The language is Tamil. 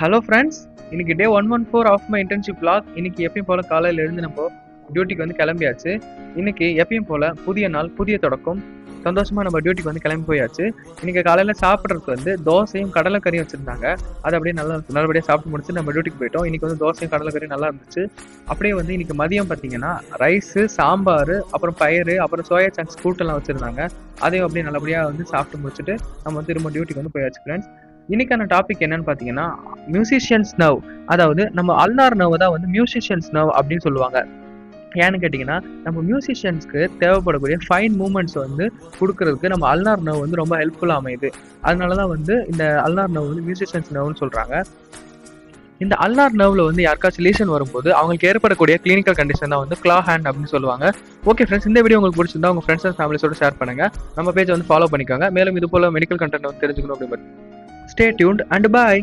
ஹலோ ஃப்ரெண்ட்ஸ், இன்னைக்கு டே 114 ஆஃப் மை இன்டர்ன்ஷிப் vlog. இன்னைக்கு எப்பயும் போல காலையில எழுந்து நம்ம டியூட்டிக்கு வந்து கிளம்பியாச்சு. இன்னைக்கு எப்பயும் போல புதிய நாள், புதிய தொடக்கம். சந்தோஷமா நம்ம டியூட்டிக்கு வந்து கிளம்பி போயாச்சு. இன்னைக்கு காலையில சாப்பிட்றதுக்கு வந்து தோசையும் கடலைக்கறியும் வச்சிருந்தாங்க. அதை அப்படியே நல்லபடியாக சாப்பிட்டு முடிச்சு நம்ம டியூட்டிக்கு போயிட்டோம். இன்னைக்கு வந்து தோசையும் கடலைக்கறியும் நல்லா இருந்துச்சு. அப்படியே வந்து இன்னைக்கு மதியம் பார்த்தீங்கன்னா ரைஸு, சாம்பார், அப்புறம் பயிறு, அப்புறம் சோயா சங்க்ஸ் கூட்டெல்லாம் வச்சிருந்தாங்க. அதையும் அப்படியே நல்லபடியாக வந்து சாப்பிட்டு முடிச்சுட்டு நம்ம வந்து திரும்ப டியூட்டிக்கு வந்து போயாச்சு ஃப்ரெண்ட்ஸ். இன்னைக்கான டாபிக் என்னன்னு பார்த்தீங்கன்னா மியூசிஷியன்ஸ் நர்வ். அதாவது நம்ம அல்னார் நர்வ் தான் வந்து மியூசிஷியன்ஸ் நர்வ் அப்படின்னு சொல்லுவாங்க. ஏன்னு கேட்டிங்கன்னா நம்ம மியூசிஷியன்ஸ்க்கு தேவைப்படக்கூடிய ஃபைன் மூமெண்ட்ஸ் வந்து கொடுக்கறதுக்கு நம்ம அல்னார் நர்வ் வந்து ரொம்ப ஹெல்ப்ஃபுல்லாக அமையுது. அதனால தான் வந்து இந்த அல்னார் நர்வ் வந்து மியூசிஷியன்ஸ் நர்வ்னு சொல்கிறாங்க. இந்த அல்னார் நர்வ்ல வந்து யாருக்காச்சும் லீஷன் வரும்போது அவங்களுக்கு ஏற்படக்கூடிய கிளினிக்கல் கண்டிஷன் தான் வந்து க்ளா ஹேண்ட் அப்படின்னு சொல்லுவாங்க. ஓகே ஃப்ரெண்ட்ஸ், இந்த வீடியோ உங்களுக்கு பிடிச்சிருந்தா உங்கள் ஃப்ரெண்ட்ஸ் அண்ட் ஃபேமிலிஸோட ஷேர் பண்ணுங்க. நம்ம பேஜை வந்து ஃபாலோ பண்ணிக்கோங்க. மேலும் இது போல மெடிக்கல் கண்டென்ட் வந்து தெரிஞ்சுக்கணும் அப்படின்னு. Stay tuned and bye.